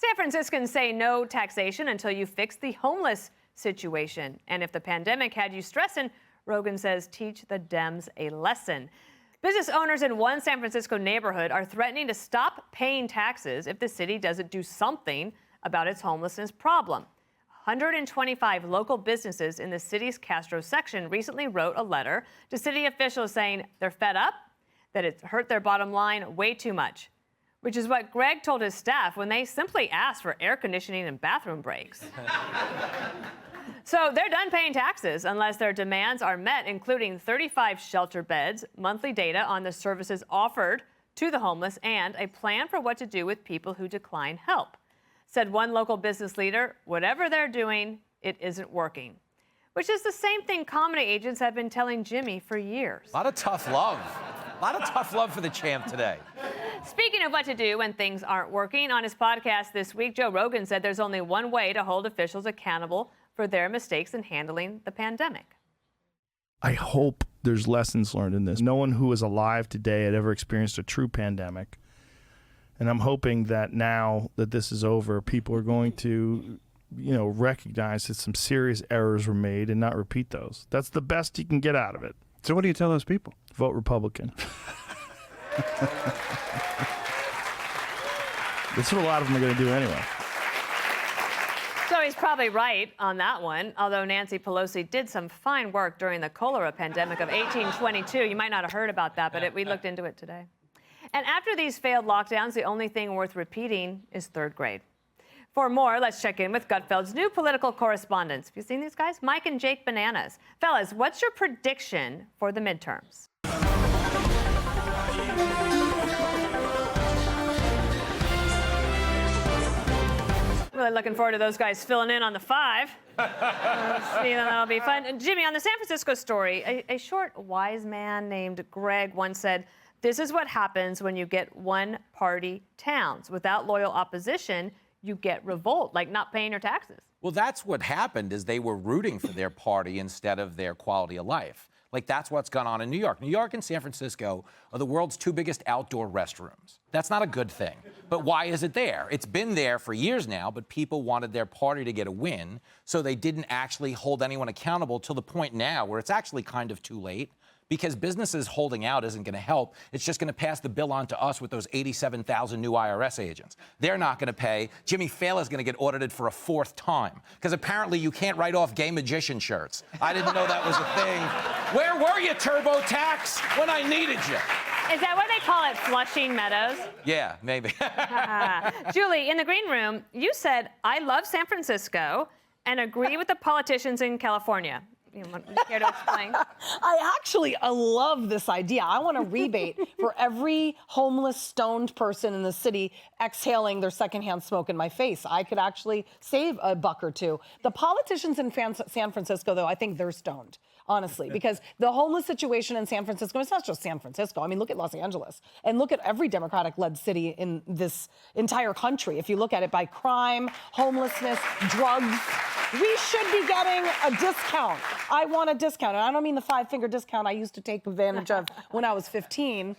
San Franciscans say no taxation until you fix the homeless situation. And if the pandemic had you stressing, Rogan says teach the Dems a lesson. Business owners in one San Francisco neighborhood are threatening to stop paying taxes if the city doesn't do something about its homelessness problem. 125 local businesses in the city's Castro section recently wrote a letter to city officials saying they're fed up, that it's hurt their bottom line way too much, which is what Greg told his staff when they simply asked for air conditioning and bathroom breaks. So they're done paying taxes unless their demands are met, including 35 shelter beds, monthly data on the services offered to the homeless, and a plan for what to do with people who decline help. Said one local business leader, whatever they're doing, it isn't working. Which is the same thing comedy agents have been telling Jimmy for years. A lot of tough love. A lot of tough love for the champ today. Speaking of what to do when things aren't working, on his podcast this week, Joe Rogan said there's only one way to hold officials accountable for their mistakes in handling the pandemic. I hope there's lessons learned in this. No one who is alive today had ever experienced a true pandemic. And I'm hoping that now that this is over, people are going to, recognize that some serious errors were made and not repeat those. That's the best you can get out of it. So what do you tell those people? Vote Republican. That's what a lot of them are going to do anyway. So he's probably right on that one, although Nancy Pelosi did some fine work during the cholera pandemic of 1822. You might not have heard about that, but we looked into it today. And after these failed lockdowns, the only thing worth repeating is third grade. For more, let's check in with Gutfeld's new political correspondents. Have you seen these guys? Mike and Jake Bananas. Fellas, what's your prediction for the midterms? Really looking forward to those guys filling in on the 5. That'll be fun. And Jimmy, on the San Francisco story, a short, wise man named Greg once said, "This is what happens when you get one-party towns. Without loyal opposition, you get revolt, like not paying your taxes." Well, that's what happened is they were rooting for their party instead of their quality of life. Like, that's what's gone on in New York. New York and San Francisco are the world's 2 biggest outdoor restrooms. That's not a good thing. But why is it there? It's been there for years now, but people wanted their party to get a win, so they didn't actually hold anyone accountable till the point now where it's actually kind of too late. Because businesses holding out isn't going to help. It's just going to pass the bill on to us with those 87,000 new IRS agents. They're not going to pay. Jimmy Fallon is going to get audited for a 4th time. Because apparently you can't write off gay magician shirts. I didn't know that was a thing. Where were you, TurboTax, when I needed you? Is that what they call it, Flushing Meadows? Yeah, maybe. Julie, in the green room, you said, "I love San Francisco and agree with the politicians in California." You care to explain? I love this idea. I want a rebate for every homeless, stoned person in the city exhaling their secondhand smoke in my face. I could actually save a buck or two. The politicians in San Francisco, though, I think they're stoned. Honestly, because the homeless situation in San Francisco, it's not just San Francisco. I mean, look at Los Angeles and look at every Democratic-led city in this entire country. If you look at it by crime, homelessness, drugs, we should be getting a discount. I want a discount. And I don't mean the 5-finger discount I used to take advantage of when I was 15.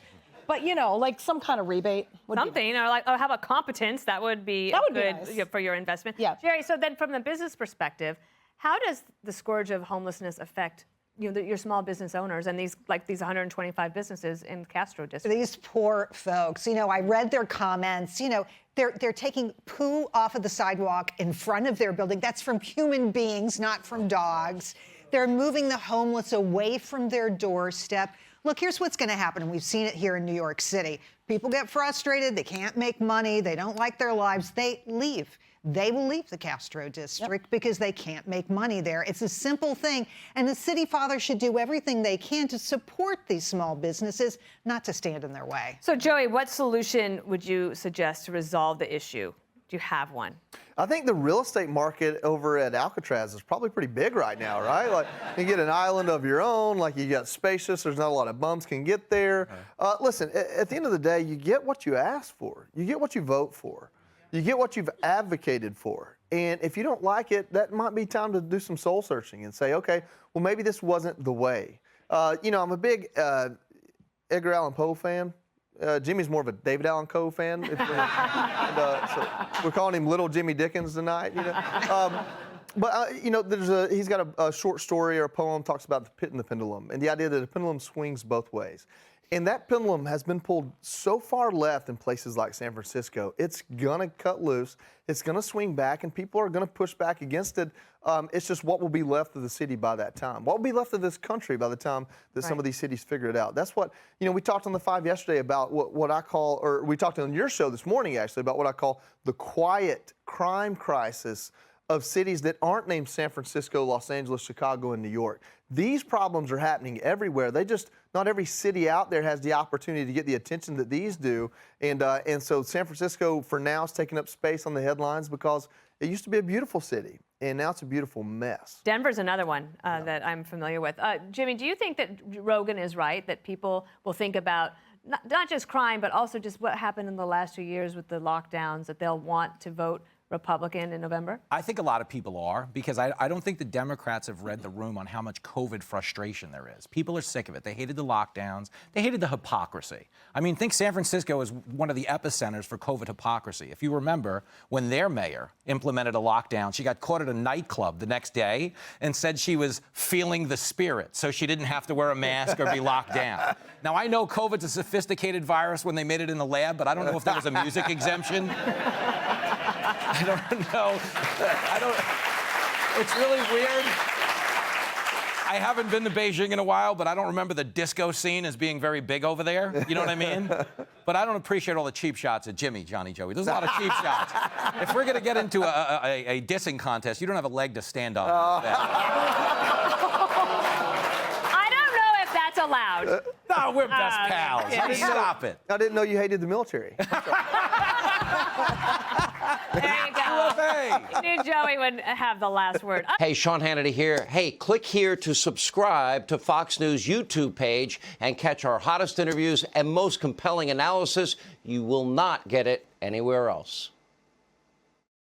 But, like some kind of rebate. Something, or how about competence? That would be good nice. For your investment. Yeah. Jerry, so then from the business perspective, how does the scourge of homelessness affect your small business owners and these 125 businesses in Castro district? These poor folks, I read their comments, they're taking poo off of the sidewalk in front of their building. That's from human beings, not from dogs. They're moving the homeless away from their doorstep. Look, here's what's going to happen, and we've seen it here in New York City. People get frustrated, they can't make money, they don't like their lives, they leave. They will leave the Castro district because they can't make money there. It's a simple thing, and the city fathers should do everything they can to support these small businesses, not to stand in their way. So, Joey, what solution would you suggest to resolve the issue? Do you have one? I think the real estate market over at Alcatraz is probably pretty big right now, right? Like, you get an island of your own, like you got spacious, there's not a lot of bums can get there. Listen, at the end of the day, you get what you ask for. You get what you vote for. You get what you've advocated for. And if you don't like it, that might be time to do some soul searching and say, okay, well, maybe this wasn't the way. I'm a big Edgar Allan Poe fan. Jimmy's more of a David Allan Coe fan. So we're calling him Little Jimmy Dickens tonight. He's got a short story or a poem talks about the pit and the pendulum, and the idea that a pendulum swings both ways. And that pendulum has been pulled so far left in places like San Francisco, it's gonna cut loose, it's gonna swing back, and people are gonna push back against it. It's just what will be left of the city by that time. What will be left of this country by the time that some of these cities figure it out? That's what, we talked on the 5 yesterday about what I call, or we talked on your show this morning actually, about what I call the quiet crime crisis of cities that aren't named San Francisco, Los Angeles, Chicago, and New York. These problems are happening everywhere. Not every city out there has the opportunity to get the attention that these do. And so San Francisco, for now, is taking up space on the headlines because it used to be a beautiful city, and now it's a beautiful mess. Denver's another one that I'm familiar with. Jimmy, do you think that Rogan is right, that people will think about not just crime, but also just what happened in the last 2 years with the lockdowns, that they'll want to vote Republican in November? I think a lot of people are, because I don't think the Democrats have read the room on how much COVID frustration there is. People are sick of it. They hated the lockdowns. They hated the hypocrisy. I mean, think San Francisco is one of the epicenters for COVID hypocrisy. If you remember, when their mayor implemented a lockdown, she got caught at a nightclub the next day and said she was feeling the spirit, so she didn't have to wear a mask or be locked down. Now, I know COVID's a sophisticated virus when they made it in the lab, but I don't know if there was a music exemption. I don't know. It's really weird. I haven't been to Beijing in a while, but I don't remember the disco scene as being very big over there. You know what I mean? But I don't appreciate all the cheap shots at Jimmy, Johnny, Joey. There's a lot of cheap shots. If we're going to get into a dissing contest, you don't have a leg to stand on. I don't know if that's allowed. No, we're best pals. Yeah. Stop it. I didn't know you hated the military. There you go. I knew Joey would have the last word. Hey, Sean Hannity here. Hey, click here to subscribe to Fox News YouTube page and catch our hottest interviews and most compelling analysis. You will not get it anywhere else.